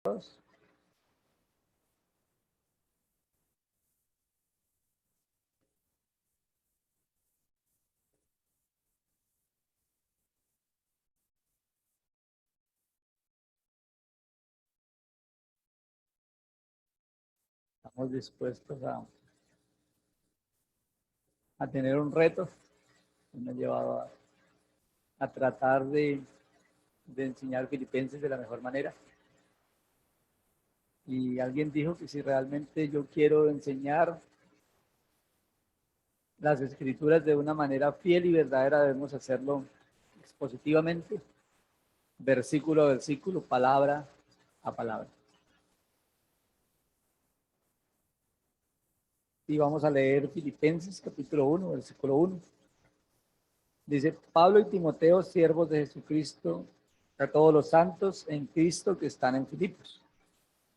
Damos dispuestos a tener un reto que me ha llevado a tratar de enseñar Filipenses de la mejor manera. Y alguien dijo que si realmente yo quiero enseñar las escrituras de una manera fiel y verdadera, debemos hacerlo expositivamente, versículo a versículo, palabra a palabra. Y vamos a leer Filipenses capítulo 1, versículo 1. Dice: Pablo y Timoteo, siervos de Jesucristo, a todos los santos en Cristo que están en Filipos,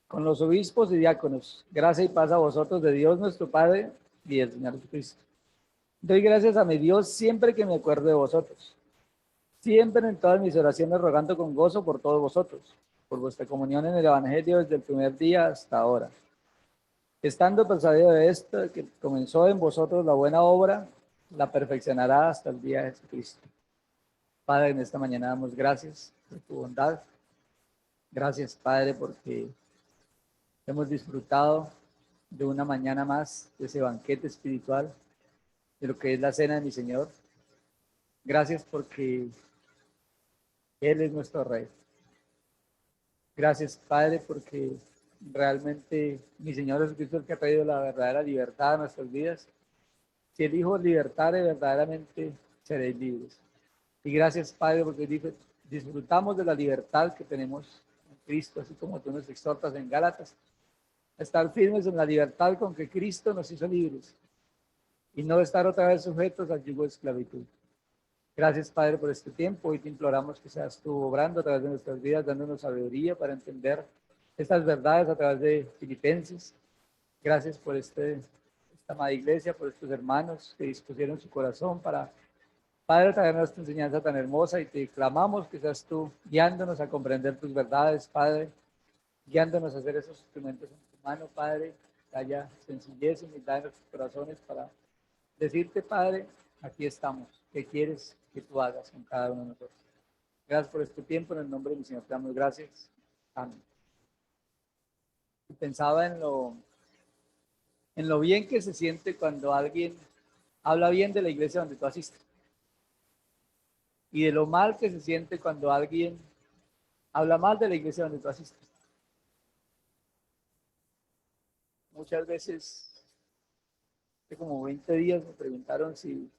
con los obispos y diáconos, gracia y paz a vosotros de Dios nuestro Padre y del Señor Jesucristo. Doy gracias a mi Dios siempre que me acuerdo de vosotros, siempre en todas mis oraciones rogando con gozo por todos vosotros, por vuestra comunión en el Evangelio desde el primer día hasta ahora, estando persuadido de esto, que comenzó en vosotros la buena obra, la perfeccionará hasta el día de Jesucristo. Padre, en esta mañana damos gracias por tu bondad. Gracias, Padre, porque hemos disfrutado de una mañana más de ese banquete espiritual, de lo que es la cena de mi Señor. Gracias porque Él es nuestro Rey. Gracias, Padre, porque realmente mi Señor Jesucristo es el que ha traído la verdadera libertad a nuestras vidas. Si elijo libertad, verdaderamente seréis libres. Y gracias, Padre, porque disfrutamos de la libertad que tenemos en Cristo, así como tú nos exhortas en Gálatas, a estar firmes en la libertad con que Cristo nos hizo libres y no estar otra vez sujetos al yugo de esclavitud. Gracias, Padre, por este tiempo. Hoy te imploramos que seas tú obrando a través de nuestras vidas, dándonos sabiduría para entender estas verdades a través de Filipenses. Gracias por esta amada iglesia, por estos hermanos que dispusieron su corazón para, Padre, traernos esta enseñanza tan hermosa, y te clamamos que seas tú guiándonos a comprender tus verdades, Padre, guiándonos a hacer esos instrumentos en tu mano, Padre, que haya sencillez y humildad en nuestros corazones para decirte, Padre, aquí estamos, ¿qué quieres que tú hagas con cada uno de nosotros? Gracias por este tiempo, en el nombre de mi Señor te damos gracias. Amén. Y pensaba en lo bien que se siente cuando alguien habla bien de la iglesia donde tú asistes, y de lo mal que se siente cuando alguien habla mal de la iglesia donde tú asistes. Muchas veces, hace como 20 días, me preguntaron si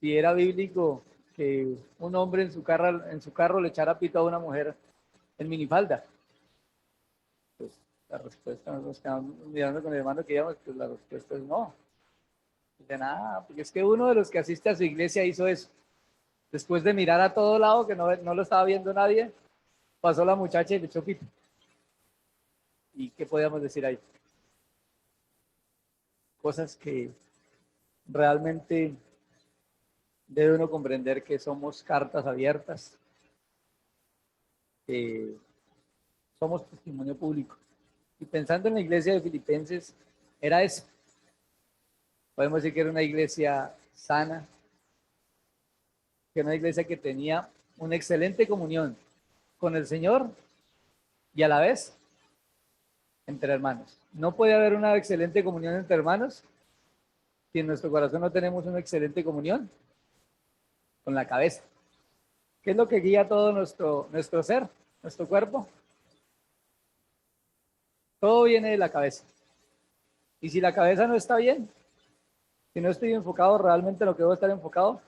era bíblico que un hombre en su carro le echara pito a una mujer en minifalda. Pues la respuesta, nos quedamos mirando con el hermano que íbamos, pues la respuesta es no. De nada, porque es que uno de los que asiste a su iglesia hizo eso. Después de mirar a todo lado, que no lo estaba viendo nadie, pasó la muchacha y le echó pito. ¿Y qué podíamos decir ahí? Cosas que realmente debe uno comprender, que somos cartas abiertas, que somos testimonio público. Y pensando en la iglesia de Filipenses, era eso. Podemos decir que era una iglesia sana, que era una iglesia que tenía una excelente comunión con el Señor y a la vez entre hermanos. No puede haber una excelente comunión entre hermanos si en nuestro corazón no tenemos una excelente comunión con la cabeza. ¿Qué es lo que guía todo nuestro ser, nuestro cuerpo? Todo viene de la cabeza. Y si la cabeza no está bien, si no estoy enfocado realmente en lo que debo estar enfocado,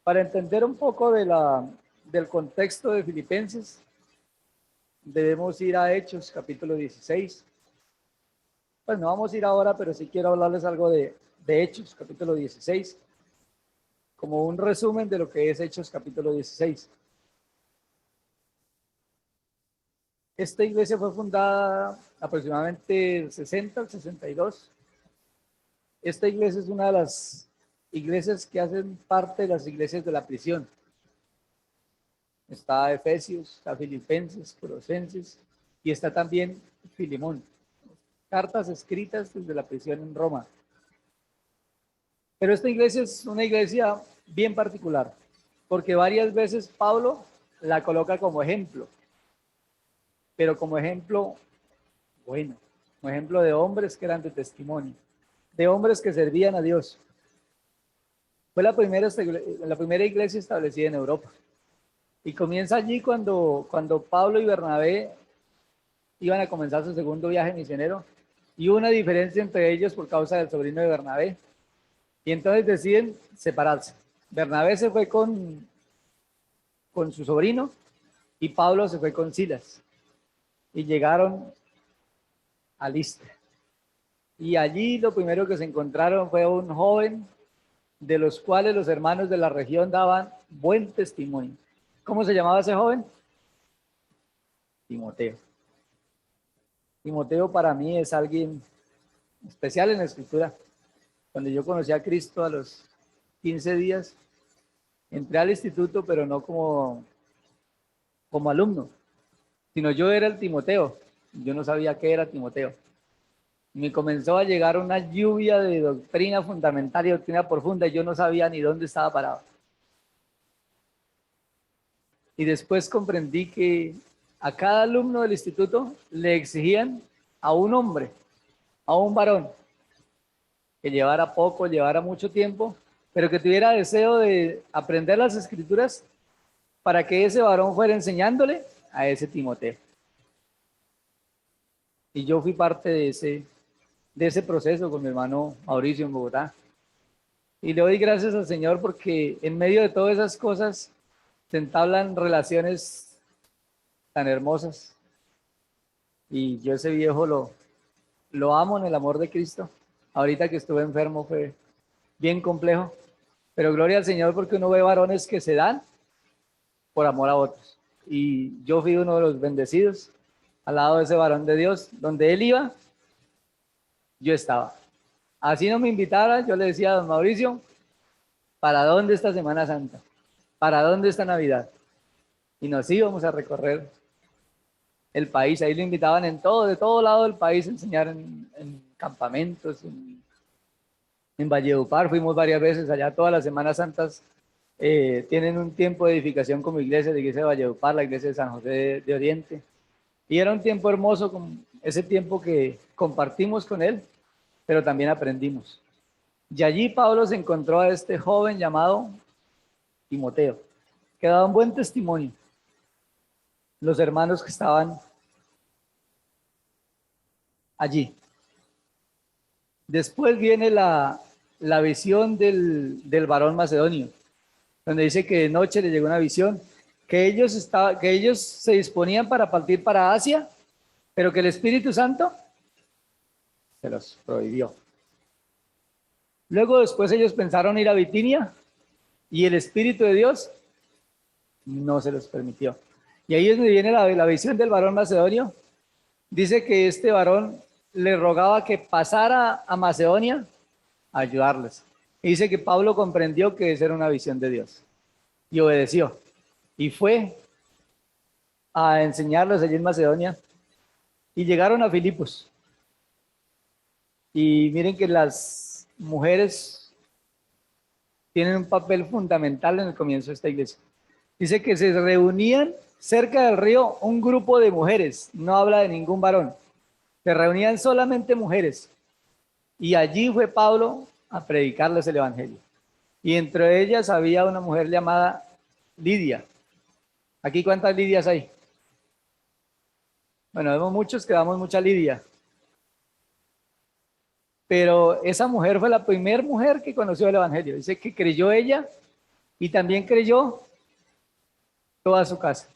para entender un poco del contexto de Filipenses, debemos ir a Hechos, capítulo 16. Pues no vamos a ir ahora, pero sí quiero hablarles algo de Hechos, capítulo 16, como un resumen de lo que es Hechos, capítulo 16. Esta iglesia fue fundada aproximadamente el 60 al 62. Esta iglesia es una de las iglesias que hacen parte de las iglesias de la prisión. Está Efesios, está Filipenses, Colosenses, y está también Filemón. Cartas escritas desde la prisión en Roma. Pero esta iglesia es una iglesia bien particular, porque varias veces Pablo la coloca como ejemplo, pero como ejemplo bueno, como ejemplo de hombres que eran de testimonio, de hombres que servían a Dios. Fue la primera iglesia establecida en Europa. Y comienza allí cuando Pablo y Bernabé iban a comenzar su segundo viaje misionero. Y hubo una diferencia entre ellos por causa del sobrino de Bernabé. Y entonces deciden separarse. Bernabé se fue con su sobrino y Pablo se fue con Silas. Y llegaron a Listra. Y allí lo primero que se encontraron fue un joven de los cuales los hermanos de la región daban buen testimonio. ¿Cómo se llamaba ese joven? Timoteo. Timoteo para mí es alguien especial en la escritura. Cuando yo conocí a Cristo a los 15 días, entré al instituto, pero no como alumno, sino yo era el Timoteo. Yo no sabía qué era Timoteo. Me comenzó a llegar una lluvia de doctrina fundamental y doctrina profunda y yo no sabía ni dónde estaba parado. Y después comprendí que a cada alumno del instituto le exigían a un hombre, a un varón, que llevara poco, llevara mucho tiempo, pero que tuviera deseo de aprender las escrituras para que ese varón fuera enseñándole a ese Timoteo. Y yo fui parte de ese proceso con mi hermano Mauricio en Bogotá. Y le doy gracias al Señor porque en medio de todas esas cosas se entablan relaciones tan hermosas. Y yo ese viejo lo amo en el amor de Cristo. Ahorita que estuve enfermo fue bien complejo, pero gloria al Señor porque uno ve varones que se dan por amor a otros. Y yo fui uno de los bendecidos al lado de ese varón de Dios. Donde él iba, yo estaba. Así no me invitara, yo le decía a don Mauricio, ¿para dónde esta Semana Santa? ¿Para dónde esta Navidad? Y nos íbamos a recorrer el país. Ahí lo invitaban de todo lado del país a enseñar en campamentos, en Valledupar. Fuimos varias veces allá, todas las Semanas Santas. Tienen un tiempo de edificación como iglesia, la iglesia de Valledupar, la iglesia de San José de Oriente. Y era un tiempo hermoso, con ese tiempo que compartimos con él, pero también aprendimos. Y allí Pablo se encontró a este joven llamado Timoteo, que daba un buen testimonio. Los hermanos que estaban allí. Después viene la visión del varón macedonio, donde dice que de noche le llegó una visión, que ellos se disponían para partir para Asia, pero que el Espíritu Santo se los prohibió. Luego después ellos pensaron ir a Bitinia y el Espíritu de Dios no se los permitió. Y ahí es donde viene la visión del varón macedonio. Dice que este varón le rogaba que pasara a Macedonia a ayudarles. Y dice que Pablo comprendió que esa era una visión de Dios y obedeció. Y fue a enseñarles allí en Macedonia y llegaron a Filipos. Y miren que las mujeres tienen un papel fundamental en el comienzo de esta iglesia. Dice que se reunían cerca del río un grupo de mujeres, no habla de ningún varón. Se reunían solamente mujeres. Y allí fue Pablo a predicarles el evangelio. Y entre ellas había una mujer llamada Lidia. ¿Aquí cuántas Lidias hay? Bueno, vemos muchos que damos mucha Lidia. Pero esa mujer fue la primera mujer que conoció el evangelio. Dice que creyó ella y también creyó toda su casa.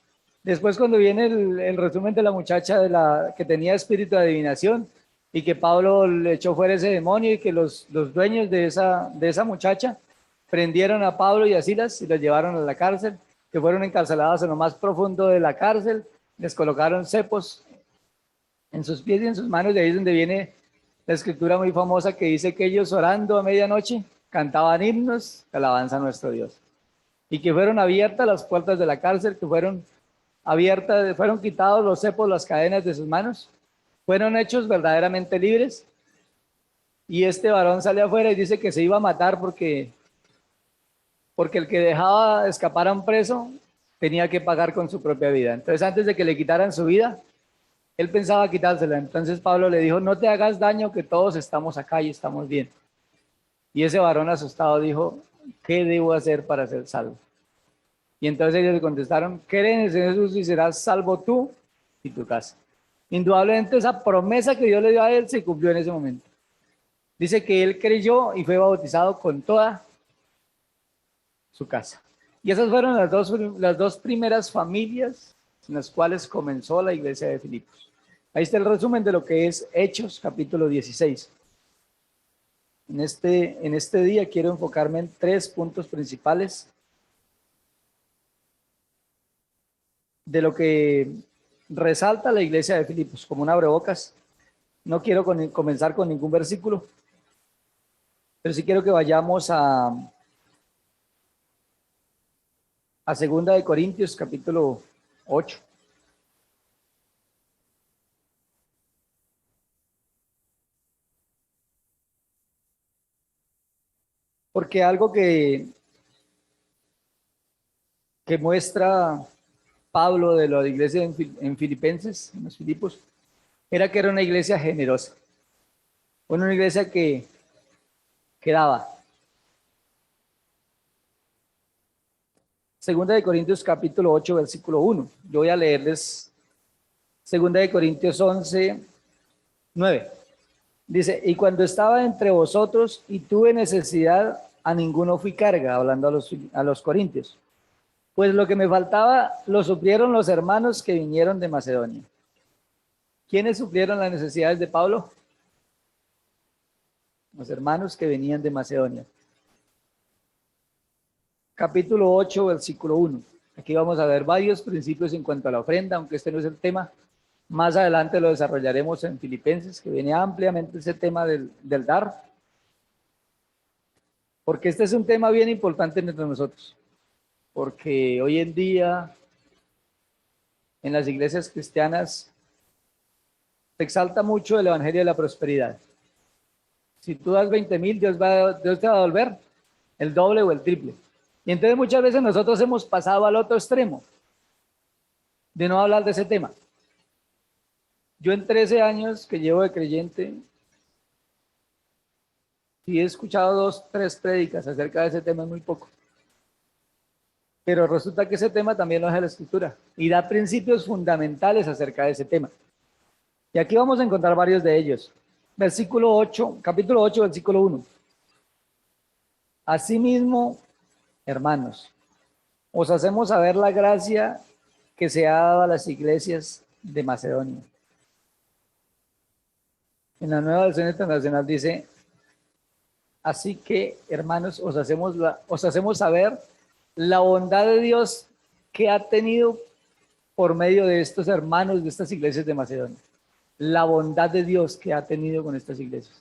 Después cuando viene el resumen de la muchacha que tenía espíritu de adivinación y que Pablo le echó fuera ese demonio y que los dueños de esa muchacha prendieron a Pablo y a Silas y los llevaron a la cárcel, que fueron encarcelados en lo más profundo de la cárcel, les colocaron cepos en sus pies y en sus manos. De ahí es donde viene la escritura muy famosa que dice que ellos orando a medianoche cantaban himnos de alabanza a nuestro Dios y que fueron abiertas las puertas de la cárcel, que fueron abierta, fueron quitados los cepos, las cadenas de sus manos, fueron hechos verdaderamente libres. Y este varón sale afuera y dice que se iba a matar porque el que dejaba escapar a un preso tenía que pagar con su propia vida. Entonces, antes de que le quitaran su vida, él pensaba quitársela. Entonces Pablo le dijo, no te hagas daño, que todos estamos acá y estamos bien. Y ese varón asustado dijo, ¿qué debo hacer para ser salvo? Y entonces ellos le contestaron, cree en el Señor Jesús y serás salvo tú y tu casa. Indudablemente esa promesa que Dios le dio a él se cumplió en ese momento. Dice que él creyó y fue bautizado con toda su casa. Y esas fueron las dos primeras familias en las cuales comenzó la iglesia de Filipos. Ahí está el resumen de lo que es Hechos, capítulo 16. En este día quiero enfocarme en 3 puntos principales de lo que resalta la iglesia de Filipos, como un abrebocas. No quiero comenzar con ningún versículo, pero sí quiero que vayamos a 2 de Corintios, capítulo 8. Porque algo que muestra Pablo de la iglesia en Filipenses, en los Filipos, era que era una iglesia generosa, una iglesia que daba. 2 de Corintios capítulo 8, versículo 1. Yo voy a leerles 2 de Corintios 11, 9. Dice, y cuando estaba entre vosotros y tuve necesidad, a ninguno fui carga, hablando a los corintios. Pues lo que me faltaba lo suplieron los hermanos que vinieron de Macedonia. ¿Quiénes suplieron las necesidades de Pablo? Los hermanos que venían de Macedonia. Capítulo 8, versículo 1. Aquí vamos a ver varios principios en cuanto a la ofrenda, aunque este no es el tema. Más adelante lo desarrollaremos en Filipenses, que viene ampliamente ese tema del dar. Porque este es un tema bien importante entre nosotros. Porque hoy en día, en las iglesias cristianas, se exalta mucho el evangelio de la prosperidad. Si tú das 20,000, Dios te va a devolver el doble o el triple. Y entonces muchas veces nosotros hemos pasado al otro extremo de no hablar de ese tema. Yo en 13 años que llevo de creyente, sí he escuchado 2, 3 prédicas acerca de ese tema, es muy poco. Pero resulta que ese tema también lo hace la Escritura y da principios fundamentales acerca de ese tema. Y aquí vamos a encontrar varios de ellos. Versículo 8, capítulo 8, versículo 1. Asimismo, hermanos, os hacemos saber la gracia que se ha dado a las iglesias de Macedonia. En la Nueva Versión Internacional dice, así que, hermanos, os hacemos saber la bondad de Dios que ha tenido por medio de estos hermanos de estas iglesias de Macedonia. La bondad de Dios que ha tenido con estas iglesias.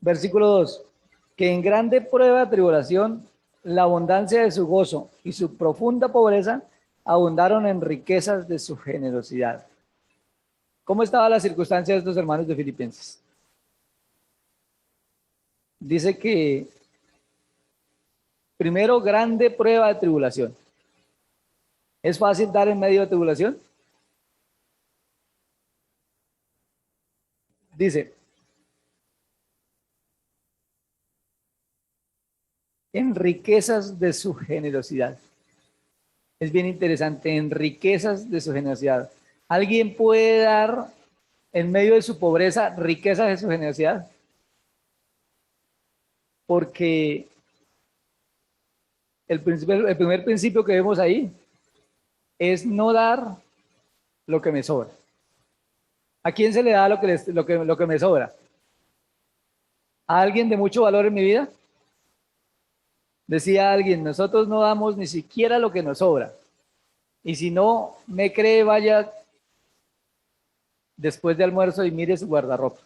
Versículo 2. Que en grande prueba de tribulación, la abundancia de su gozo y su profunda pobreza abundaron en riquezas de su generosidad. ¿Cómo estaba la circunstancia de estos hermanos de Filipenses? Dice que primero, grande prueba de tribulación. ¿Es fácil dar en medio de tribulación? Dice, en riquezas de su generosidad. Es bien interesante, en riquezas de su generosidad. ¿Alguien puede dar en medio de su pobreza riquezas de su generosidad? Porque el primer principio que vemos ahí es no dar lo que me sobra. ¿A quién se le da lo que me sobra? ¿A alguien de mucho valor en mi vida? Decía alguien, nosotros no damos ni siquiera lo que nos sobra. Y si no me cree, vaya después de almuerzo y mire su guardarropa.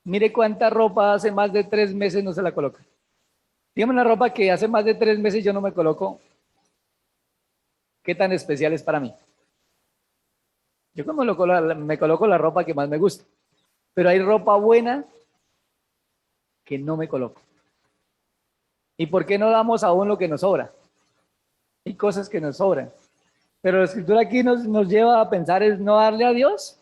Mire cuánta ropa hace más de 3 meses no se la coloca. Dígame una ropa que hace más de 3 meses yo no me coloco. ¿Qué tan especial es para mí? Yo como me coloco la ropa que más me gusta, pero hay ropa buena que no me coloco. ¿Y por qué no damos aún lo que nos sobra? Hay cosas que nos sobran. Pero la escritura aquí nos lleva a pensar es no darle a Dios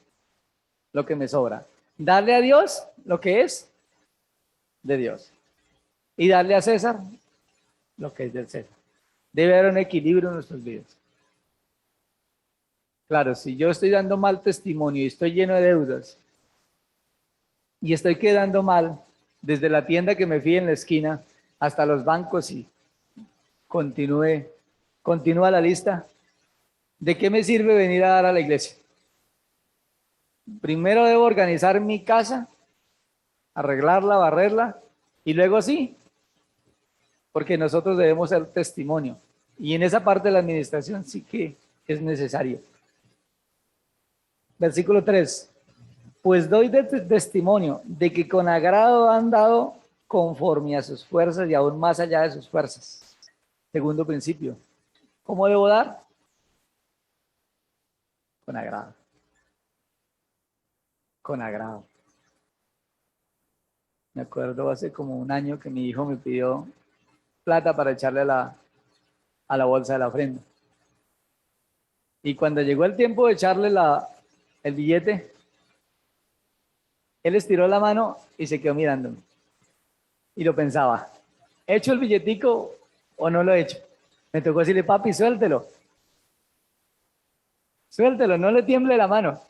lo que me sobra. Darle a Dios lo que es de Dios. Y darle a César lo que es del César. Debe haber un equilibrio en nuestras vidas. Claro, si yo estoy dando mal testimonio y estoy lleno de deudas y estoy quedando mal desde la tienda que me fui en la esquina hasta los bancos y continúa la lista, ¿de qué me sirve venir a dar a la iglesia? Primero debo organizar mi casa, arreglarla, barrerla y luego sí, porque nosotros debemos ser testimonio. Y en esa parte de la administración sí que es necesario. Versículo 3. Pues doy testimonio de que con agrado han dado conforme a sus fuerzas y aún más allá de sus fuerzas. Segundo principio. ¿Cómo debo dar? Con agrado. Con agrado. Me acuerdo hace como un año que mi hijo me pidió plata para echarle a la bolsa de la ofrenda. Y cuando llegó el tiempo de echarle el billete, él estiró la mano y se quedó mirándome. Y lo pensaba, ¿he hecho el billetico o no lo he hecho? Me tocó decirle, papi, suéltelo. Suéltelo, no le tiemble la mano.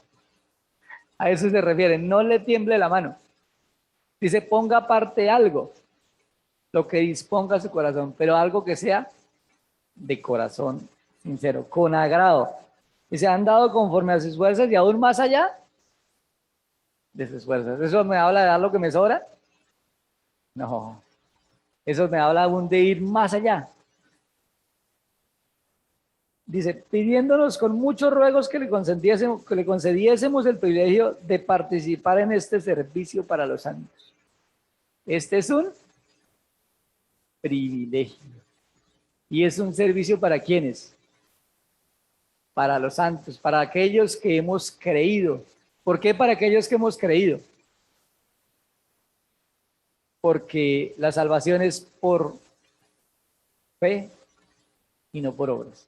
A eso se refiere, no le tiemble la mano. Dice, ponga aparte algo, lo que disponga su corazón, pero algo que sea de corazón sincero, con agrado. Dice, han dado conforme a sus fuerzas y aún más allá de sus fuerzas. ¿Eso me habla de dar lo que me sobra? No. Eso me habla aún de ir más allá. Dice, pidiéndonos con muchos ruegos que le concediésemos el privilegio de participar en este servicio para los santos. Este es un privilegio. ¿Y es un servicio para quiénes? Para los santos, para aquellos que hemos creído. ¿Por qué para aquellos que hemos creído? Porque la salvación es por fe y no por obras.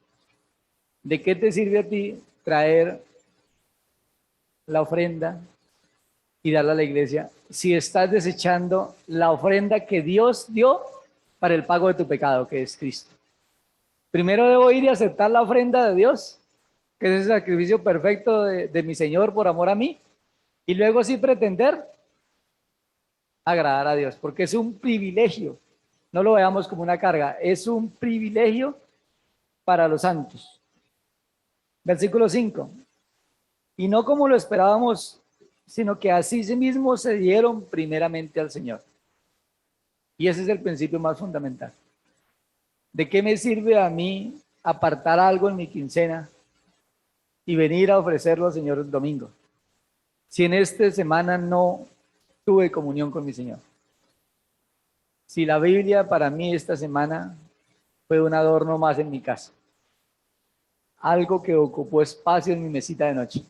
¿De qué te sirve a ti traer la ofrenda y darla a la iglesia si estás desechando la ofrenda que Dios dio para el pago de tu pecado, que es Cristo? Primero debo ir y aceptar la ofrenda de Dios, que es el sacrificio perfecto de mi Señor por amor a mí, y luego sí pretender agradar a Dios, porque es un privilegio. No lo veamos como una carga, es un privilegio para los santos. Versículo 5. Y no como lo esperábamos, sino que así sí mismo se dieron primeramente al Señor. Y ese es el principio más fundamental. ¿De qué me sirve a mí apartar algo en mi quincena y venir a ofrecerlo al Señor el domingo, si en esta semana no tuve comunión con mi Señor? Si la Biblia para mí esta semana fue un adorno más en mi casa, algo que ocupó espacio en mi mesita de noche,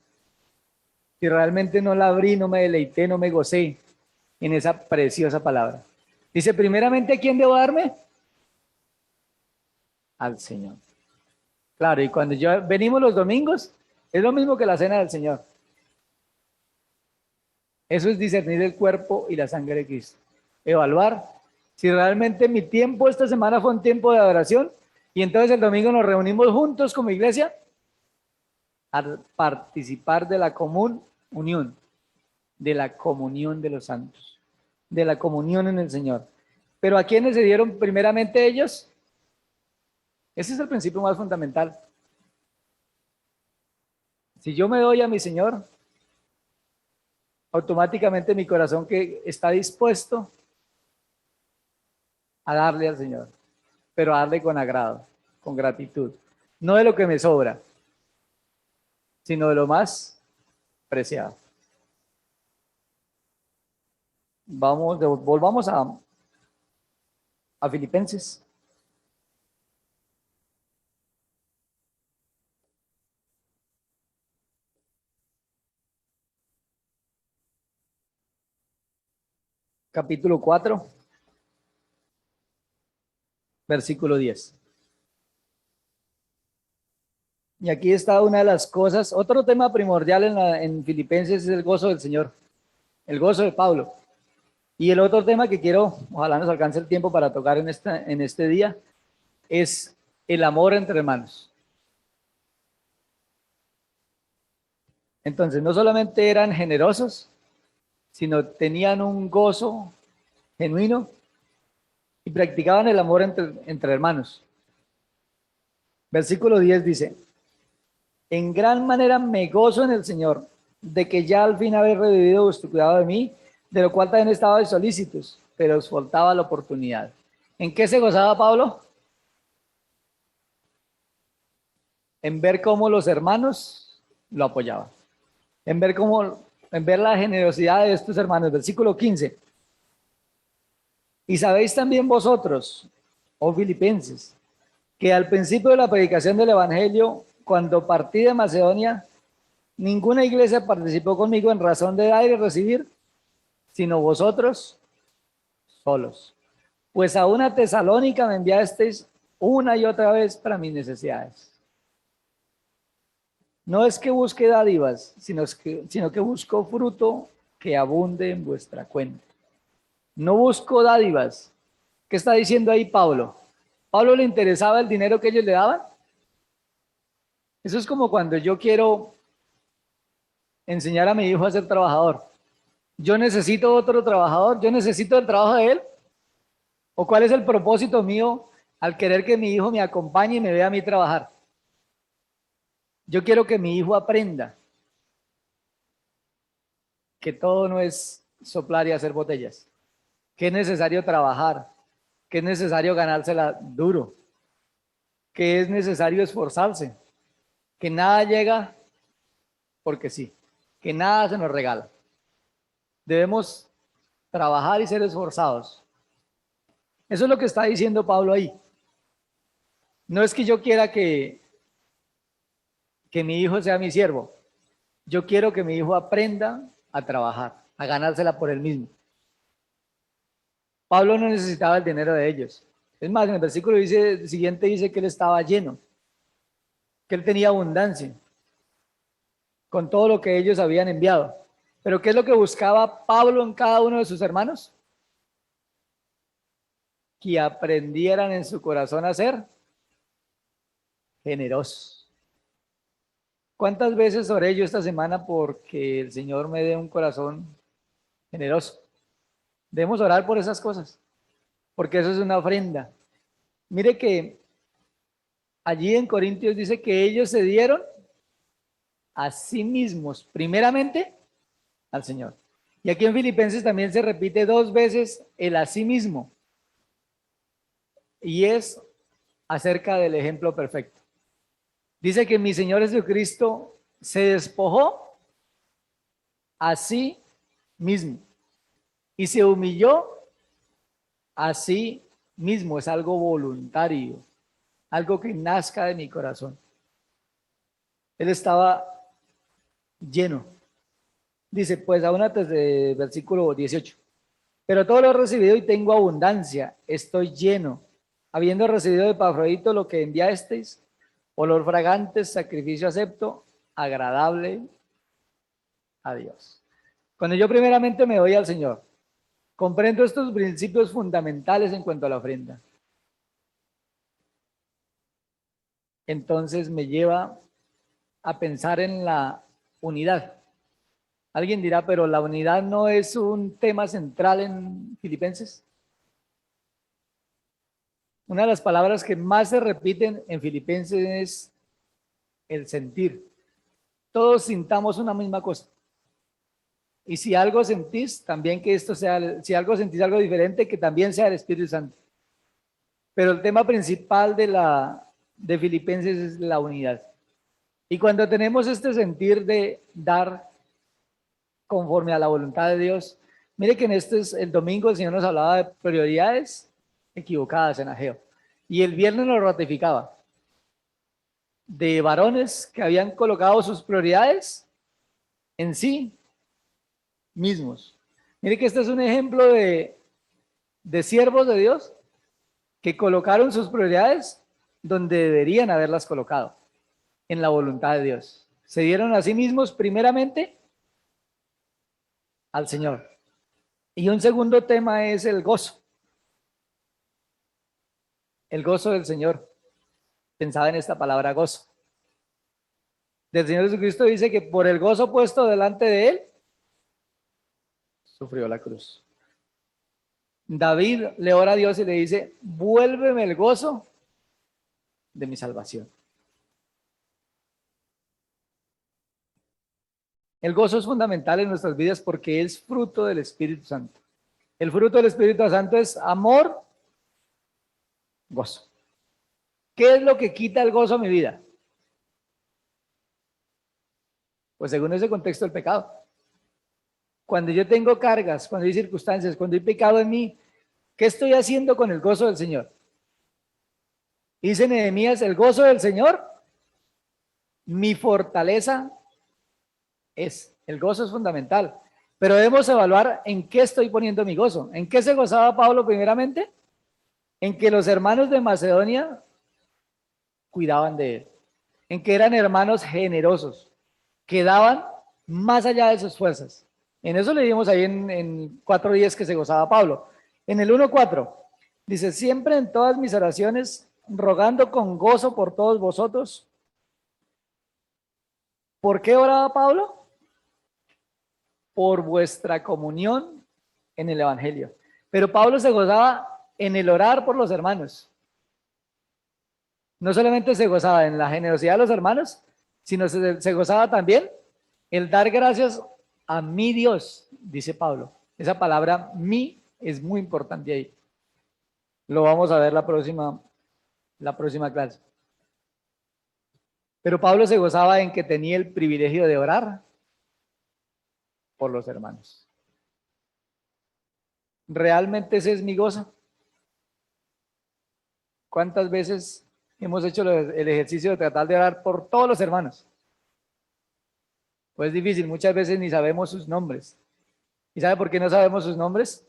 si realmente no la abrí, no me deleité, no me gocé en esa preciosa palabra. Dice, primeramente, ¿a quién debo darme? Al Señor. Claro, y cuando venimos los domingos, es lo mismo que la cena del Señor. Eso es discernir el cuerpo y la sangre de Cristo. Evaluar si realmente mi tiempo esta semana fue un tiempo de adoración y entonces el domingo nos reunimos juntos como iglesia a participar de la común unión, de la comunión de los santos, de la comunión en el Señor. Pero ¿a quiénes se dieron primeramente ellos? Ese es el principio más fundamental. Si yo me doy a mi Señor, automáticamente mi corazón que está dispuesto a darle al Señor, pero a darle con agrado, con gratitud. No de lo que me sobra, sino de lo más preciado. Volvamos a Filipenses. capítulo 4, versículo 10. Y aquí está una de las cosas, otro tema primordial en Filipenses es el gozo del Señor, el gozo de Pablo. Y el otro tema que quiero, ojalá nos alcance el tiempo para tocar en este día, es el amor entre hermanos. Entonces, no solamente eran generosos, sino tenían un gozo genuino y practicaban el amor entre hermanos. Versículo 10 dice, en gran manera me gozo en el Señor, de que ya al fin habéis revivido vuestro cuidado de mí, de lo cual también estabais solícitos, pero os faltaba la oportunidad. ¿En qué se gozaba Pablo? En ver cómo los hermanos lo apoyaban, en ver la generosidad de estos hermanos. Versículo 15. Y sabéis también vosotros, oh filipenses, que al principio de la predicación del evangelio, cuando partí de Macedonia, ninguna iglesia participó conmigo en razón de dar y recibir, sino vosotros solos. Pues a una Tesalónica me enviasteis una y otra vez para mis necesidades. No es que busque dádivas, sino que busco fruto que abunde en vuestra cuenta. No busco dádivas. ¿Qué está diciendo ahí Pablo? ¿Pablo le interesaba el dinero que ellos le daban? Eso es como cuando yo quiero enseñar a mi hijo a ser trabajador. Yo necesito otro trabajador, yo necesito el trabajo de él. ¿O cuál es el propósito mío al querer que mi hijo me acompañe y me vea a mí trabajar? Yo quiero que mi hijo aprenda que todo no es soplar y hacer botellas, que es necesario trabajar, que es necesario ganársela duro, que es necesario esforzarse, que nada llega porque sí, que nada se nos regala. Debemos trabajar y ser esforzados. Eso es lo que está diciendo Pablo ahí. No es que yo quiera que mi hijo sea mi siervo. Yo quiero que mi hijo aprenda a trabajar, a ganársela por él mismo. Pablo no necesitaba el dinero de ellos. Es más, en el versículo siguiente dice que él estaba lleno, que él tenía abundancia con todo lo que ellos habían enviado. Pero ¿qué es lo que buscaba Pablo en cada uno de sus hermanos? Que aprendieran en su corazón a ser generosos. ¿Cuántas veces oré yo esta semana porque el Señor me dé un corazón generoso? Debemos orar por esas cosas, porque eso es una ofrenda. Mire que allí en Corintios dice que ellos se dieron a sí mismos, primeramente al Señor. Y aquí en Filipenses también se repite 2 veces el a sí mismo. Y es acerca del ejemplo perfecto. Dice que mi Señor Jesucristo se despojó a sí mismo y se humilló a sí mismo. Es algo voluntario, algo que nazca de mi corazón. Él estaba lleno. Dice, pues aún antes de versículo 18. Pero todo lo he recibido y tengo abundancia, estoy lleno, habiendo recibido de Epafrodito lo que enviasteis, olor fragante, sacrificio acepto, agradable a Dios. Cuando yo primeramente me doy al Señor, comprendo estos principios fundamentales en cuanto a la ofrenda. Entonces me lleva a pensar en la unidad. Alguien dirá, pero la unidad no es un tema central en Filipenses. Una de las palabras que más se repiten en Filipenses es el sentir. Todos sintamos una misma cosa. Y si algo sentís, también que esto sea, si algo sentís algo diferente, que también sea el Espíritu Santo. Pero el tema principal de Filipenses es la unidad. Y cuando tenemos este sentir de dar conforme a la voluntad de Dios, mire que el domingo el Señor nos hablaba de prioridades equivocadas en Ageo. Y el viernes nos ratificaba de varones que habían colocado sus prioridades en sí mismos. Mire que este es un ejemplo de siervos de Dios que colocaron sus prioridades donde deberían haberlas colocado, en la voluntad de Dios. Se dieron a sí mismos primeramente al Señor. Y un segundo tema es el gozo. El gozo del Señor. Pensaba en esta palabra gozo. Del Señor Jesucristo dice que por el gozo puesto delante de él, sufrió la cruz. David le ora a Dios y le dice, vuélveme el gozo de mi salvación. El gozo es fundamental en nuestras vidas porque es fruto del Espíritu Santo. El fruto del Espíritu Santo es amor, gozo. ¿Qué es lo que quita el gozo a mi vida? Pues según ese contexto, el pecado. Cuando yo tengo cargas, cuando hay circunstancias, cuando hay pecado en mí, ¿qué estoy haciendo con el gozo del Señor? Dice Nehemías, el gozo del Señor, mi fortaleza es. El gozo es fundamental, pero debemos evaluar en qué estoy poniendo mi gozo. ¿En qué se gozaba Pablo primeramente? En que los hermanos de Macedonia cuidaban de él, en que eran hermanos generosos, que daban más allá de sus fuerzas. En eso leímos ahí en 4:10 que se gozaba Pablo. En el 1:4 dice, siempre en todas mis oraciones, rogando con gozo por todos vosotros. ¿Por qué oraba Pablo? Por vuestra comunión en el Evangelio. Pero Pablo se gozaba en el orar por los hermanos. No solamente se gozaba en la generosidad de los hermanos, sino se gozaba también el dar gracias a mi Dios, dice Pablo. Esa palabra mi es muy importante ahí. Lo vamos a ver la próxima clase. Pero Pablo se gozaba en que tenía el privilegio de orar por los hermanos. ¿Realmente ese es mi gozo? ¿Cuántas veces hemos hecho el ejercicio de tratar de orar por todos los hermanos? Pues es difícil, muchas veces ni sabemos sus nombres. ¿Y sabe por qué no sabemos sus nombres?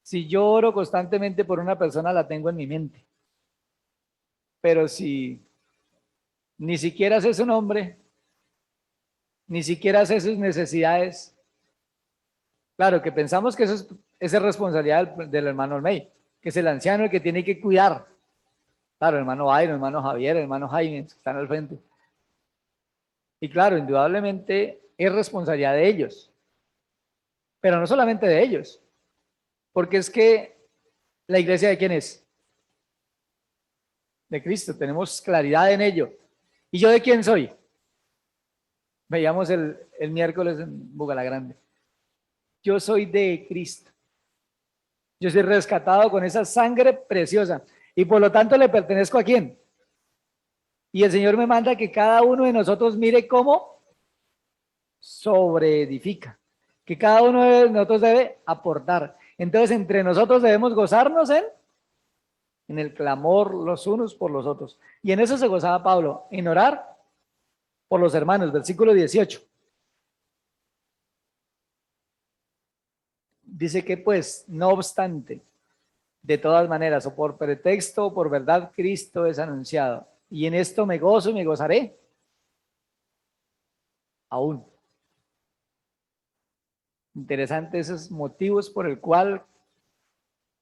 Si yo oro constantemente por una persona, la tengo en mi mente. Pero si ni siquiera sé su nombre, ni siquiera sé sus necesidades, claro que pensamos que esa es responsabilidad del hermano Olmey, que es el anciano el que tiene que cuidar. Claro, el hermano Byron, el hermano Javier, el hermano Jaime, que están al frente. Y claro, indudablemente es responsabilidad de ellos. Pero no solamente de ellos. Porque es que la iglesia ¿de quién es? De Cristo. Tenemos claridad en ello. ¿Y yo de quién soy? Veíamos el miércoles en Bugalagrande. Yo soy de Cristo. Yo soy rescatado con esa sangre preciosa. Y por lo tanto le pertenezco ¿a quién? Y el Señor me manda que cada uno de nosotros mire cómo sobreedifica. Que cada uno de nosotros debe aportar. Entonces, entre nosotros debemos gozarnos en el clamor los unos por los otros. Y en eso se gozaba Pablo, en orar por los hermanos, versículo 18. Dice que pues, no obstante, de todas maneras, o por pretexto o por verdad, Cristo es anunciado. Y en esto me gozo y me gozaré aún. Interesante esos motivos por el cual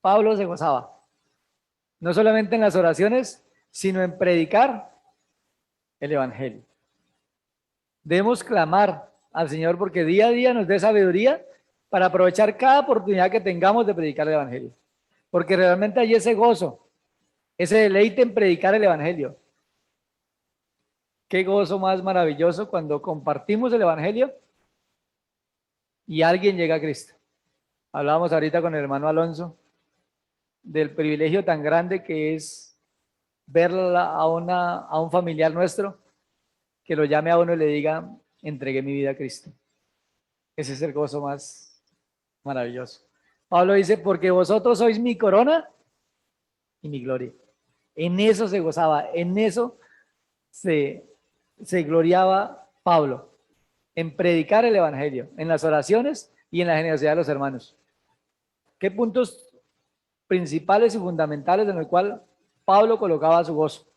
Pablo se gozaba. No solamente en las oraciones, sino en predicar el Evangelio. Debemos clamar al Señor porque día a día nos dé sabiduría para aprovechar cada oportunidad que tengamos de predicar el Evangelio. Porque realmente hay ese gozo, ese deleite en predicar el Evangelio. Qué gozo más maravilloso cuando compartimos el Evangelio y alguien llega a Cristo. Hablábamos ahorita con el hermano Alonso del privilegio tan grande que es ver a un familiar nuestro que lo llame a uno y le diga, entregué mi vida a Cristo. Ese es el gozo más maravilloso. Pablo dice, porque vosotros sois mi corona y mi gloria. En eso se gozaba, en eso se gloriaba Pablo, en predicar el Evangelio, en las oraciones, y en la generosidad de los hermanos. ¿Qué puntos principales y fundamentales en el cual Pablo colocaba su gozo?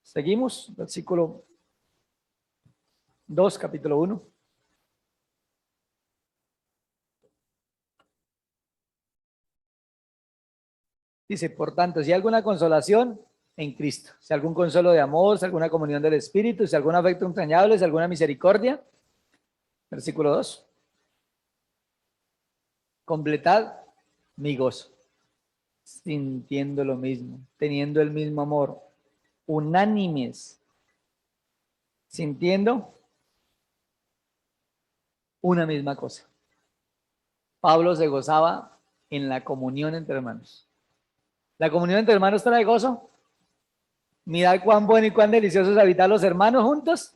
Seguimos, versículo 2, capítulo 1. Dice, por tanto, si hay alguna consolación en Cristo, si algún consuelo de amor, si alguna comunión del Espíritu, si algún afecto entrañable, si alguna misericordia. Versículo 2. Completad mi gozo, sintiendo lo mismo, teniendo el mismo amor, unánimes, sintiendo una misma cosa. Pablo se gozaba en la comunión entre hermanos. La comunión entre hermanos trae gozo. Mirad cuán bueno y cuán delicioso es habitar los hermanos juntos.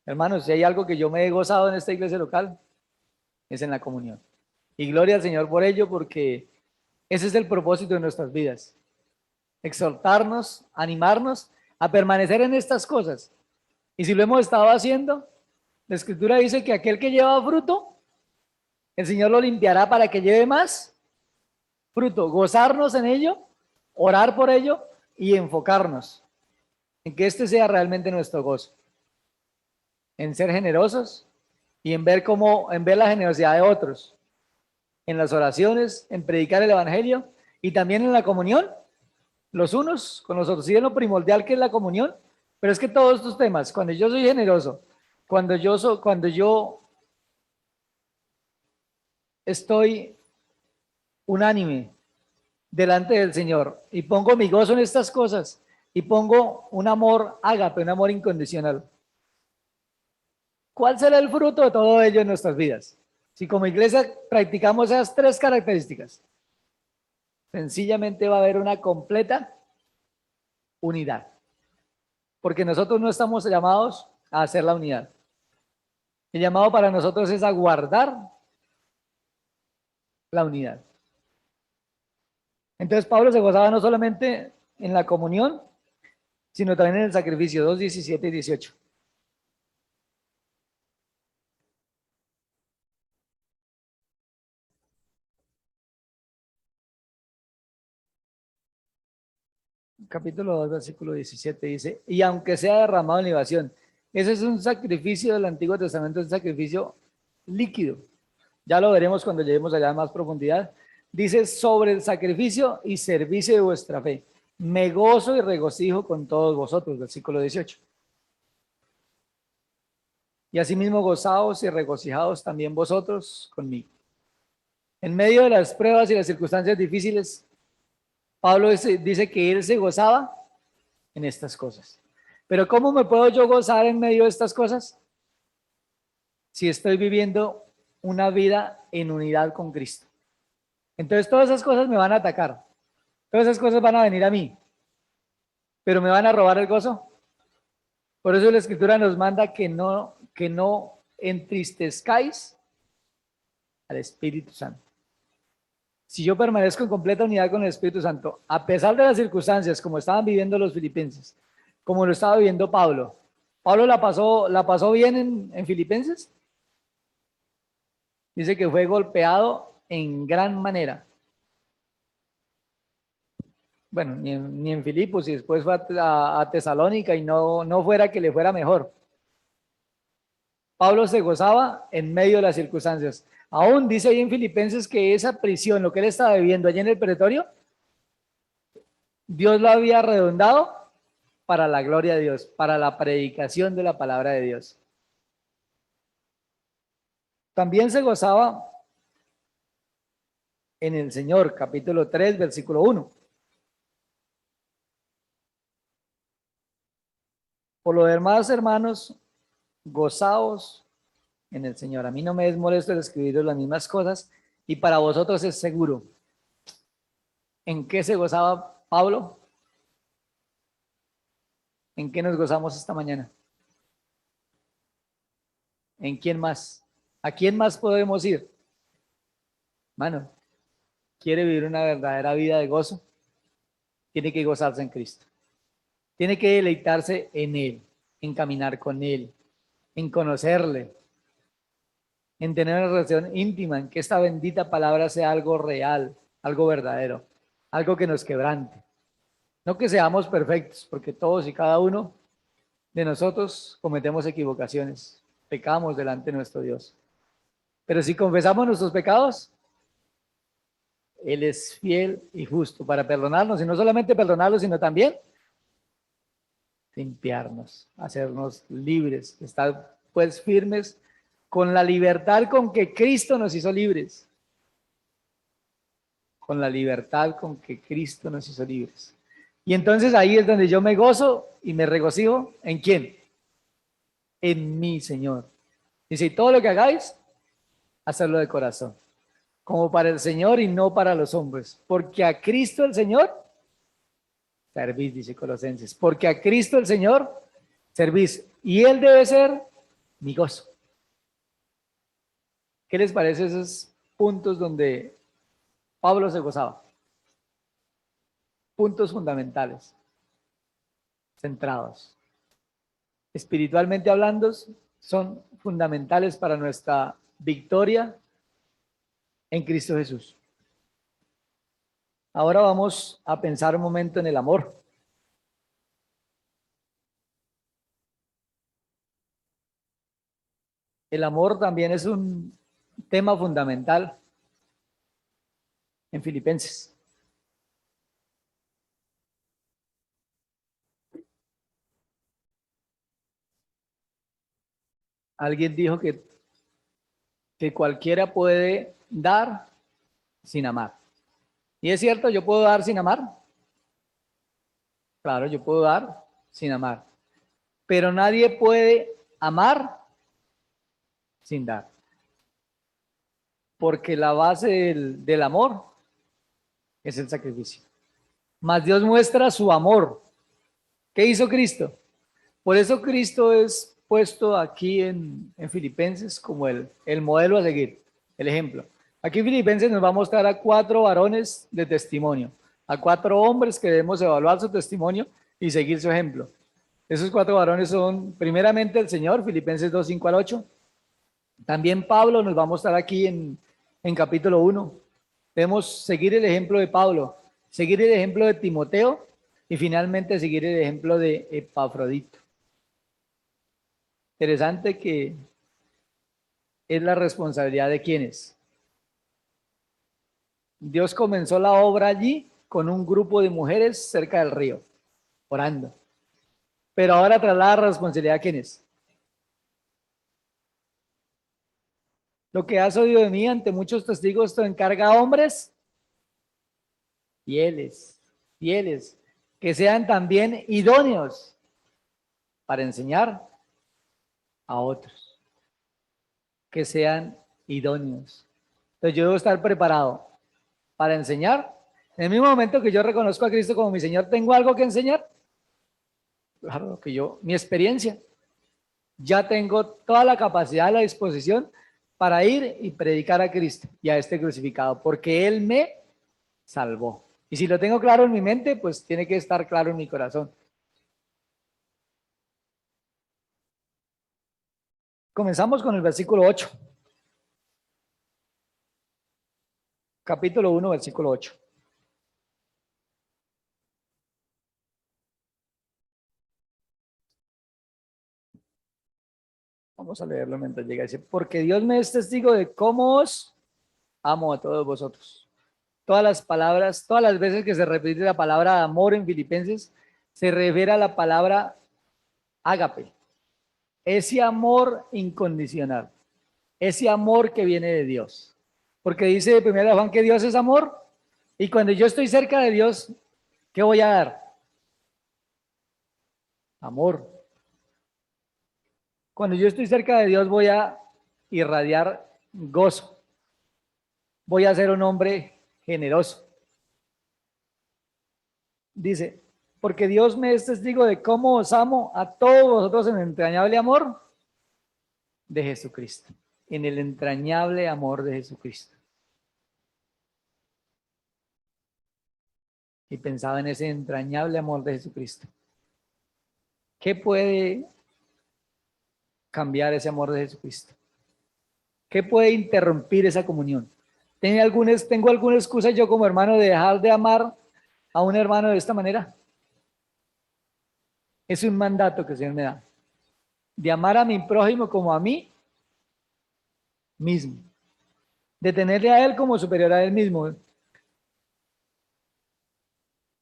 Hermanos, si hay algo que yo me he gozado en esta iglesia local, es en la comunión. Y gloria al Señor por ello, porque ese es el propósito de nuestras vidas. Exhortarnos, animarnos a permanecer en estas cosas. Y si lo hemos estado haciendo, la Escritura dice que aquel que lleva fruto, el Señor lo limpiará para que lleve más fruto. Gozarnos en ello, orar por ello y enfocarnos en que este sea realmente nuestro gozo. En ser generosos y en ver la generosidad de otros. En las oraciones, en predicar el evangelio y también en la comunión, los unos con los otros. Sí, en lo primordial que es la comunión, pero es que todos estos temas, cuando yo soy generoso, cuando yo estoy unánime delante del Señor y pongo mi gozo en estas cosas y pongo un amor ágape, un amor incondicional. ¿Cuál será el fruto de todo ello en nuestras vidas? Si como iglesia practicamos esas tres características, sencillamente va a haber una completa unidad. Porque nosotros no estamos llamados a hacer la unidad. El llamado para nosotros es a guardar la unidad. Entonces Pablo se gozaba no solamente en la comunión, sino también en el sacrificio, 2, 17 y 18. Capítulo 2, versículo 17 dice, y aunque sea derramado en libación, ese es un sacrificio del Antiguo Testamento, es un sacrificio líquido. Ya lo veremos cuando lleguemos allá a más profundidad. Dice, sobre el sacrificio y servicio de vuestra fe, me gozo y regocijo con todos vosotros, versículo 18. Y asimismo gozaos y regocijaos también vosotros conmigo. En medio de las pruebas y las circunstancias difíciles, Pablo dice que él se gozaba en estas cosas. Pero ¿cómo me puedo yo gozar en medio de estas cosas? Si estoy viviendo una vida en unidad con Cristo. Entonces todas esas cosas me van a atacar. Todas esas cosas van a venir a mí. Pero me van a robar el gozo. Por eso la Escritura nos manda que no entristezcáis al Espíritu Santo. Si yo permanezco en completa unidad con el Espíritu Santo, a pesar de las circunstancias como estaban viviendo los filipenses, como lo estaba viviendo Pablo. ¿Pablo la pasó bien en Filipenses? Dice que fue golpeado en gran manera. Bueno, ni en Filipos, y después fue a Tesalónica y no fuera que le fuera mejor. Pablo se gozaba en medio de las circunstancias. Aún dice ahí en Filipenses que esa prisión, lo que él estaba viviendo allí en el pretorio, Dios lo había redondado para la gloria de Dios, para la predicación de la palabra de Dios. También se gozaba en el Señor, capítulo 3, versículo 1. Por lo demás, hermanos, gozaos en el Señor. A mí no me es molesto el escribiros las mismas cosas y para vosotros es seguro. ¿En qué se gozaba Pablo? ¿En qué nos gozamos esta mañana? ¿En quién más? ¿A quién más podemos ir? Mano, ¿quiere vivir una verdadera vida de gozo? Tiene que gozarse en Cristo. Tiene que deleitarse en Él, en caminar con Él, en conocerle, en tener una relación íntima, en que esta bendita palabra sea algo real, algo verdadero, algo que nos quebrante. No que seamos perfectos, porque todos y cada uno de nosotros cometemos equivocaciones, pecamos delante de nuestro Dios. Pero si confesamos nuestros pecados, Él es fiel y justo para perdonarnos, y no solamente perdonarlos, sino también limpiarnos, hacernos libres, estar pues firmes con la libertad con que Cristo nos hizo libres. Con la libertad con que Cristo nos hizo libres. Y entonces ahí es donde yo me gozo y me regocijo. ¿En quién? En mi Señor. Dice, y todo lo que hagáis, hacerlo de corazón, como para el Señor y no para los hombres, porque a Cristo el Señor servís, dice Colosenses, porque a Cristo el Señor servís, y Él debe ser mi gozo. ¿Qué les parece esos puntos donde Pablo se gozaba? Puntos fundamentales, centrados. Espiritualmente hablando, son fundamentales para nuestra victoria en Cristo Jesús. Ahora vamos a pensar un momento en el amor. El amor también es un tema fundamental en Filipenses. Alguien dijo que cualquiera puede dar sin amar. Y es cierto, yo puedo dar sin amar. Claro, yo puedo dar sin amar. Pero nadie puede amar sin dar. Porque la base del amor es el sacrificio. Mas Dios muestra su amor. ¿Qué hizo Cristo? Por eso Cristo es puesto aquí en Filipenses como el modelo a seguir, el ejemplo. Aquí en Filipenses nos va a mostrar a 4 varones de testimonio, a 4 hombres que debemos evaluar su testimonio y seguir su ejemplo. Esos 4 varones son primeramente el Señor, Filipenses 2, 5 al 8. También Pablo nos va a mostrar aquí en capítulo 1. Debemos seguir el ejemplo de Pablo, seguir el ejemplo de Timoteo y finalmente seguir el ejemplo de Epafrodito. Interesante que es la responsabilidad de quienes. Dios comenzó la obra allí con un grupo de mujeres cerca del río, orando. Pero ahora traslada la responsabilidad a quienes. Lo que has oído de mí ante muchos testigos, esto encarga a hombres fieles, fieles, que sean también idóneos para enseñar a otros, que sean idóneos. Entonces yo debo estar preparado para enseñar. En el mismo momento que yo reconozco a Cristo como mi Señor, ¿tengo algo que enseñar? Claro que yo, mi experiencia, ya tengo toda la capacidad y la disposición para ir y predicar a Cristo y a este crucificado, porque Él me salvó. Y si lo tengo claro en mi mente, pues tiene que estar claro en mi corazón. Comenzamos con el versículo 8. Capítulo 1, versículo 8. Vamos a leerlo mientras llega. Dice, porque Dios me es testigo de cómo os amo a todos vosotros. Todas las palabras, todas las veces que se repite la palabra amor en Filipenses, se refiere a la palabra ágape. Ese amor incondicional. Ese amor que viene de Dios. Porque dice de 1 Juan que Dios es amor. Y cuando yo estoy cerca de Dios, ¿qué voy a dar? Amor. Cuando yo estoy cerca de Dios voy a irradiar gozo. Voy a ser un hombre generoso. Dice, porque Dios me es testigo de cómo os amo a todos vosotros en el entrañable amor de Jesucristo. En el entrañable amor de Jesucristo. Y pensaba en ese entrañable amor de Jesucristo. ¿Qué puede cambiar ese amor de Jesucristo? ¿Qué puede interrumpir esa comunión? ¿Tengo alguna excusa yo como hermano de dejar de amar a un hermano de esta manera? Es un mandato que el Señor me da, de amar a mi prójimo como a mí mismo, de tenerle a él como superior a él mismo.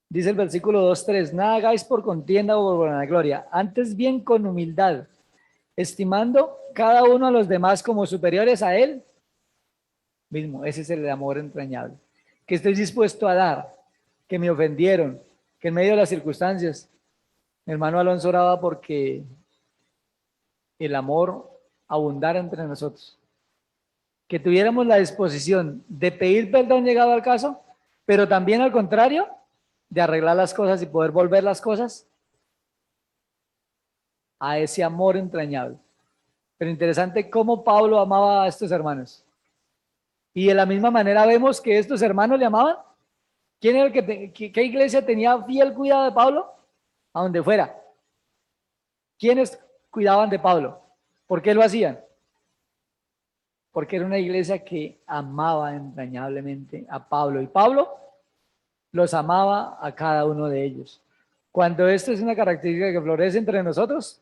Dice el versículo 2:3, nada hagáis por contienda o por vanagloria, antes bien con humildad, estimando cada uno a los demás como superiores a él mismo. Ese es el amor entrañable, que estoy dispuesto a dar, que me ofendieron, que en medio de las circunstancias, mi hermano Alonso oraba porque el amor abundara entre nosotros, que tuviéramos la disposición de pedir perdón llegado al caso, pero también al contrario, de arreglar las cosas y poder volver las cosas a ese amor entrañable. Pero interesante cómo Pablo amaba a estos hermanos. Y de la misma manera vemos que estos hermanos le amaban. ¿Quién era qué iglesia tenía fiel cuidado de Pablo? A donde fuera. ¿Quiénes cuidaban de Pablo? ¿Por qué lo hacían? Porque era una iglesia que amaba entrañablemente a Pablo. Y Pablo los amaba a cada uno de ellos. Cuando esto es una característica que florece entre nosotros,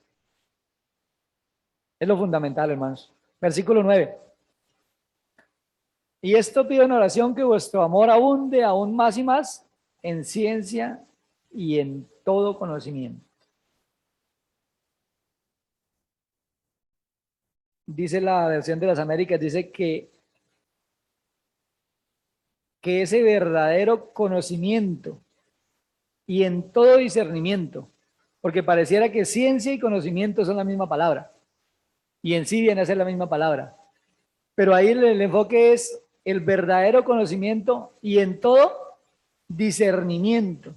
es lo fundamental, hermanos. Versículo 9. Y esto pido en oración, que vuestro amor abunde aún más y más en ciencia y en todo conocimiento. Dice la versión de las Américas, dice que ese verdadero conocimiento y en todo discernimiento, porque pareciera que ciencia y conocimiento son la misma palabra, y en sí viene a ser la misma palabra, pero ahí el enfoque es el verdadero conocimiento y en todo discernimiento.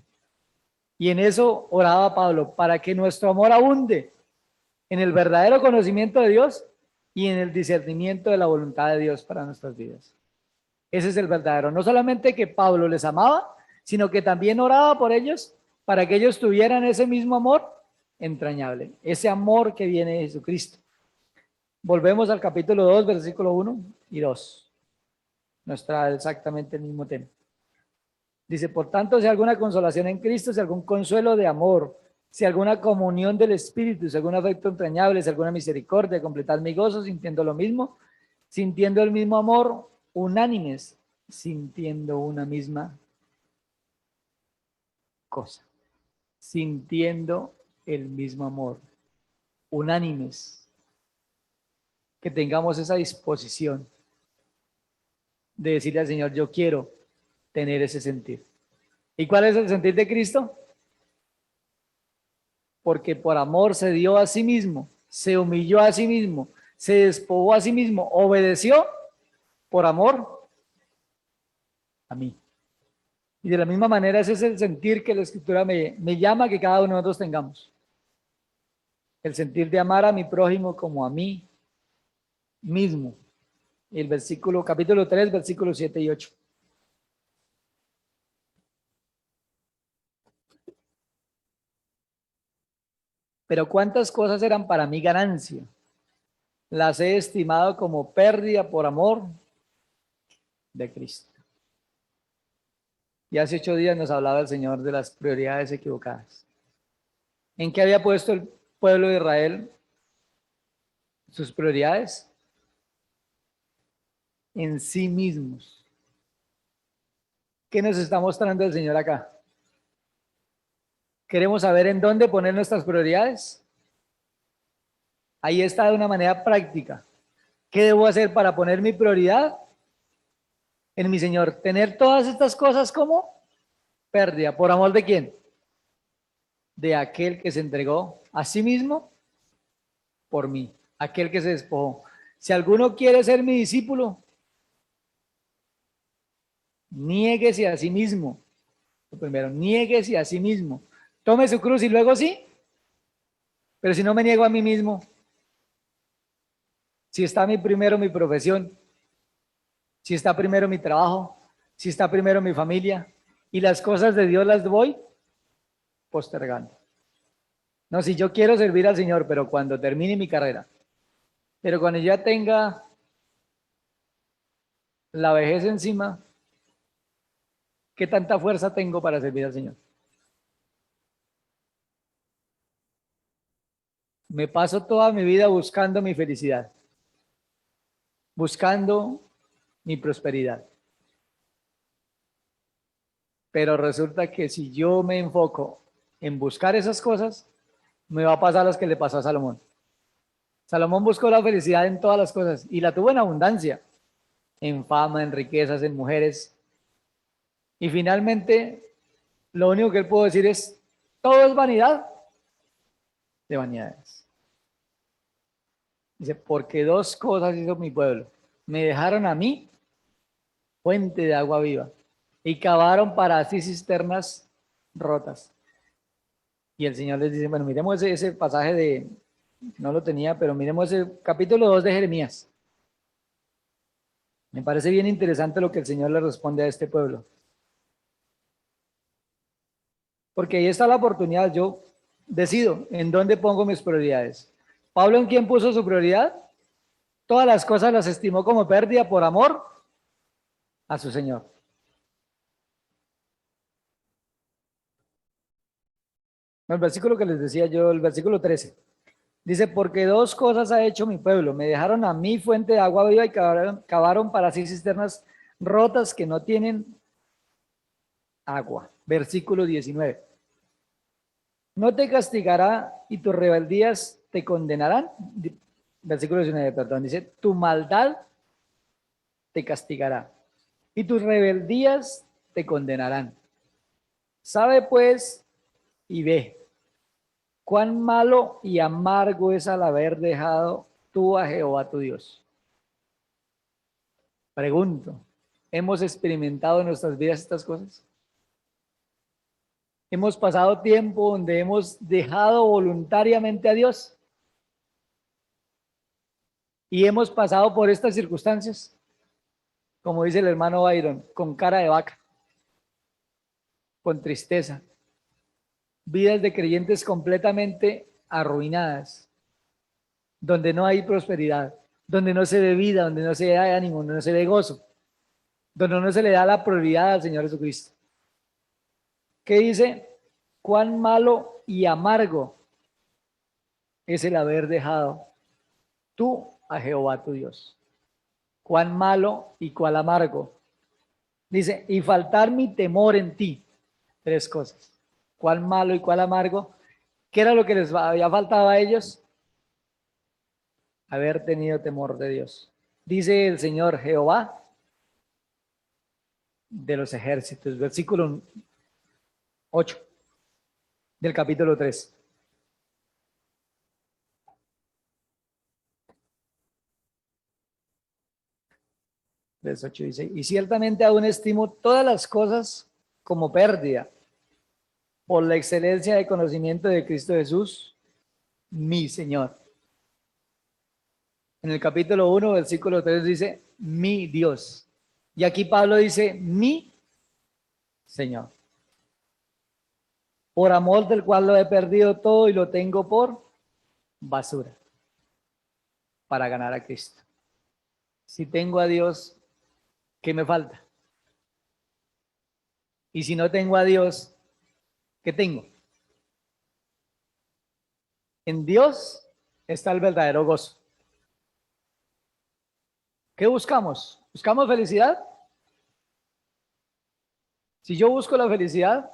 Y en eso oraba Pablo, para que nuestro amor abunde en el verdadero conocimiento de Dios y en el discernimiento de la voluntad de Dios para nuestras vidas. Ese es el verdadero. No solamente que Pablo les amaba, sino que también oraba por ellos para que ellos tuvieran ese mismo amor entrañable, ese amor que viene de Jesucristo. Volvemos al capítulo 2, versículo 1 y 2. Nos trae exactamente el mismo tema. Dice, por tanto, si alguna consolación en Cristo, si algún consuelo de amor, si alguna comunión del Espíritu, si algún afecto entrañable, si alguna misericordia, completad mi gozo, sintiendo lo mismo, sintiendo el mismo amor, unánimes, sintiendo una misma cosa, sintiendo el mismo amor, unánimes, que tengamos esa disposición de decirle al Señor, yo quiero tener ese sentir. ¿Y cuál es el sentir de Cristo? Porque por amor se dio a sí mismo, se humilló a sí mismo, se despojó a sí mismo, obedeció por amor a mí. Y de la misma manera ese es el sentir que la Escritura me llama que cada uno de nosotros tengamos. El sentir de amar a mi prójimo como a mí mismo. El versículo, capítulo 3, versículos 7 y 8. Pero cuántas cosas eran para mí ganancia, las he estimado como pérdida por amor de Cristo. Y hace 8 días nos hablaba el Señor de las prioridades equivocadas. ¿En qué había puesto el pueblo de Israel sus prioridades? En sí mismos. ¿Qué nos está mostrando el Señor acá? ¿Queremos saber en dónde poner nuestras prioridades? Ahí está de una manera práctica. ¿Qué debo hacer para poner mi prioridad en mi Señor? Tener todas estas cosas como pérdida. ¿Por amor de quién? De aquel que se entregó a sí mismo por mí, aquel que se despojó. Si alguno quiere ser mi discípulo, niéguese a sí mismo. Lo primero, niéguese a sí mismo. Tome su cruz y luego sí. Pero si no me niego a mí mismo, si está primero mi profesión, si está primero mi trabajo, si está primero mi familia y las cosas de Dios las voy postergando. No, si yo quiero servir al Señor, pero cuando termine mi carrera, pero cuando ya tenga la vejez encima, ¿qué tanta fuerza tengo para servir al Señor? Me paso toda mi vida buscando mi felicidad, buscando mi prosperidad. Pero resulta que si yo me enfoco en buscar esas cosas, me va a pasar lo que le pasó a Salomón. Salomón buscó la felicidad en todas las cosas y la tuvo en abundancia, en fama, en riquezas, en mujeres. Y finalmente, lo único que él pudo decir es, todo es vanidad de vanidades. Dice, porque dos cosas hizo mi pueblo. Me dejaron a mí fuente de agua viva y cavaron para sí cisternas rotas. Y el Señor les dice, bueno, miremos ese pasaje de, no lo tenía, pero miremos el capítulo 2 de Jeremías. Me parece bien interesante lo que el Señor le responde a este pueblo. Porque ahí está la oportunidad, yo decido en dónde pongo mis prioridades. Pablo, ¿en quién puso su prioridad? Todas las cosas las estimó como pérdida por amor a su Señor. El versículo que les decía yo, el versículo 13, dice, porque dos cosas ha hecho mi pueblo, me dejaron a mí fuente de agua viva y cavaron para sí cisternas rotas que no tienen agua. Versículo 19, no te castigará y tus rebeldías te condenarán. Versículo 19, perdón, dice, tu maldad te castigará y tus rebeldías te condenarán. Sabe pues y ve cuán malo y amargo es al haber dejado tú a Jehová tu Dios. Pregunto, ¿hemos experimentado en nuestras vidas estas cosas? ¿Hemos pasado tiempo donde hemos dejado voluntariamente a Dios? ¿Y hemos pasado por estas circunstancias? Como dice el hermano Byron, con cara de vaca, con tristeza, vidas de creyentes completamente arruinadas, donde no hay prosperidad, donde no se ve vida, donde no se ve ánimo, donde no se ve gozo, donde no se le da la prioridad al Señor Jesucristo. ¿Qué dice? Cuán malo y amargo es el haber dejado tú a Jehová tu Dios. Cuán malo y cuán amargo. Dice, y faltar mi temor en ti. Tres cosas. Cuán malo y cuán amargo. ¿Qué era lo que les había faltado a ellos? Haber tenido temor de Dios. Dice el Señor Jehová de los ejércitos, versículo 8 del capítulo 3. Verso 8 dice, y ciertamente aún estimo todas las cosas como pérdida por la excelencia de conocimiento de Cristo Jesús, mi Señor. En el capítulo 1, versículo 3 dice, mi Dios. Y aquí Pablo dice, mi Señor. Por amor del cual lo he perdido todo y lo tengo por basura para ganar a Cristo. Si tengo a Dios, ¿qué me falta? Y si no tengo a Dios, ¿qué tengo? En Dios está el verdadero gozo. ¿Qué buscamos? ¿Buscamos felicidad? Si yo busco la felicidad,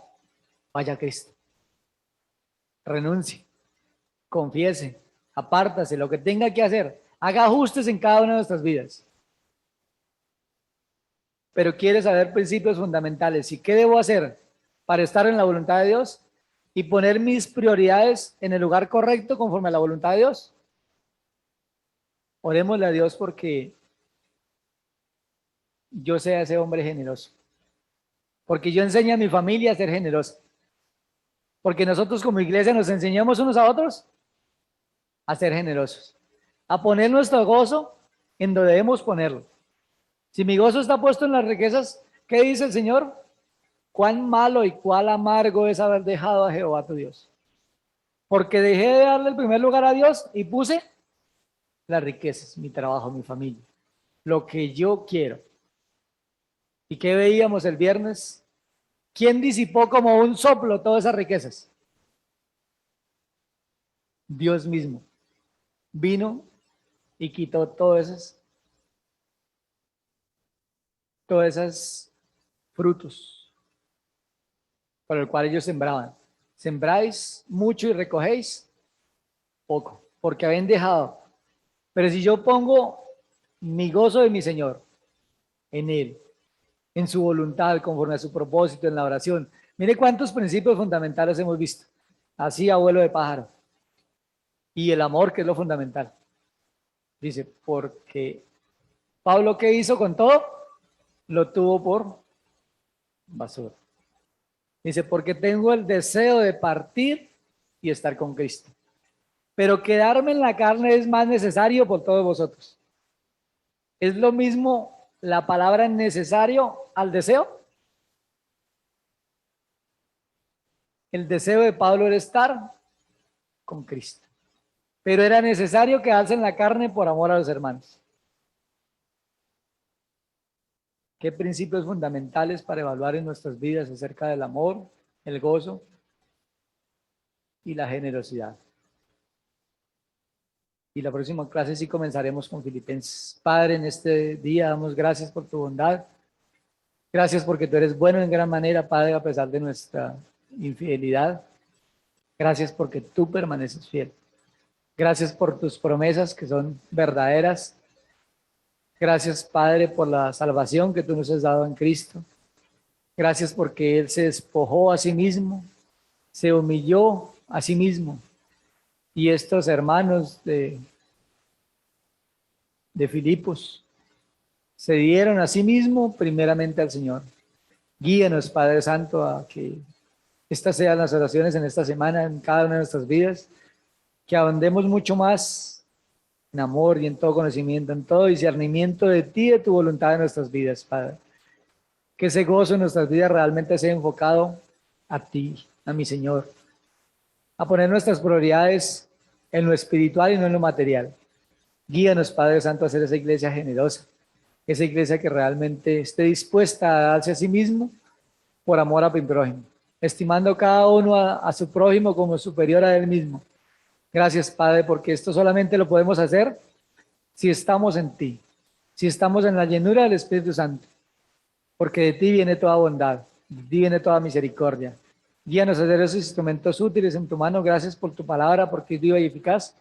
vaya a Cristo. Renuncie, confiese, apártase, lo que tenga que hacer. Haga ajustes en cada una de nuestras vidas. Pero quiere saber principios fundamentales. ¿Y qué debo hacer para estar en la voluntad de Dios y poner mis prioridades en el lugar correcto conforme a la voluntad de Dios? Orémosle a Dios porque yo sea ese hombre generoso. Porque yo enseño a mi familia a ser generosa. Porque nosotros como iglesia nos enseñamos unos a otros a ser generosos. A poner nuestro gozo en donde debemos ponerlo. Si mi gozo está puesto en las riquezas, ¿qué dice el Señor? Cuán malo y cuán amargo es haber dejado a Jehová tu Dios. Porque dejé de darle el primer lugar a Dios y puse las riquezas, mi trabajo, mi familia, lo que yo quiero. ¿Y qué veíamos el viernes? ¿Quién disipó como un soplo todas esas riquezas? Dios mismo. Vino y quitó todos esos frutos por el cual ellos sembraban. Sembráis mucho y recogéis poco, porque habían dejado. Pero si yo pongo mi gozo de mi Señor en Él, en su voluntad, conforme a su propósito, en la oración. Mire cuántos principios fundamentales hemos visto. Así, abuelo de pájaro. Y el amor, que es lo fundamental. Dice, porque Pablo, ¿qué hizo con todo? Lo tuvo por basura. Dice, porque tengo el deseo de partir y estar con Cristo. Pero quedarme en la carne es más necesario por todos vosotros. ¿Es lo mismo la palabra necesario al deseo? El deseo de Pablo era estar con Cristo. Pero era necesario quedarse en la carne por amor a los hermanos. ¿Qué principios fundamentales para evaluar en nuestras vidas acerca del amor, el gozo y la generosidad? Y la próxima clase sí comenzaremos con Filipenses. Padre, en este día damos gracias por tu bondad. Gracias porque tú eres bueno en gran manera, Padre, a pesar de nuestra infidelidad. Gracias porque tú permaneces fiel. Gracias por tus promesas que son verdaderas. Gracias, Padre, por la salvación que tú nos has dado en Cristo. Gracias porque Él se despojó a sí mismo, se humilló a sí mismo. Y estos hermanos de Filipos se dieron a sí mismo primeramente al Señor. Guíanos, Padre Santo, a que estas sean las oraciones en esta semana, en cada una de nuestras vidas, que ahondemos mucho más en amor y en todo conocimiento, en todo discernimiento de ti y de tu voluntad en nuestras vidas, Padre. Que ese gozo en nuestras vidas realmente sea enfocado a ti, a mi Señor, a poner nuestras prioridades en lo espiritual y no en lo material. Guíanos, Padre Santo, a hacer esa iglesia generosa, esa iglesia que realmente esté dispuesta a darse a sí mismo por amor a mi prójimo, estimando cada uno a su prójimo como superior a él mismo. Gracias, Padre, porque esto solamente lo podemos hacer si estamos en ti, si estamos en la llenura del Espíritu Santo, porque de ti viene toda bondad, de ti viene toda misericordia. Guíanos a hacer esos instrumentos útiles en tu mano. Gracias por tu palabra, porque es viva y eficaz.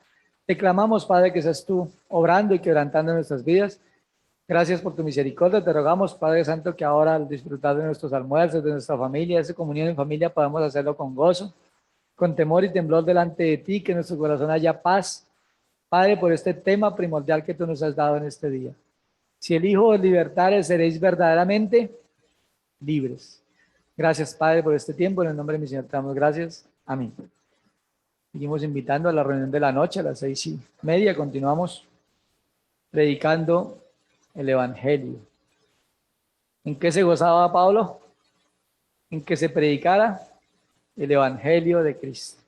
Te clamamos, Padre, que seas tú obrando y quebrantando nuestras vidas. Gracias por tu misericordia. Te rogamos, Padre Santo, que ahora al disfrutar de nuestros almuerzos, de nuestra familia, de esa comunión en familia, podamos hacerlo con gozo, con temor y temblor delante de ti, que en nuestro corazón haya paz. Padre, por este tema primordial que tú nos has dado en este día. Si el Hijo os libertare, seréis verdaderamente libres. Gracias, Padre, por este tiempo. En el nombre de mi Señor te damos gracias. Amén. Seguimos invitando a la reunión de la noche a las 6:30. Continuamos predicando el Evangelio. ¿En qué se gozaba Pablo? En que se predicara el Evangelio de Cristo.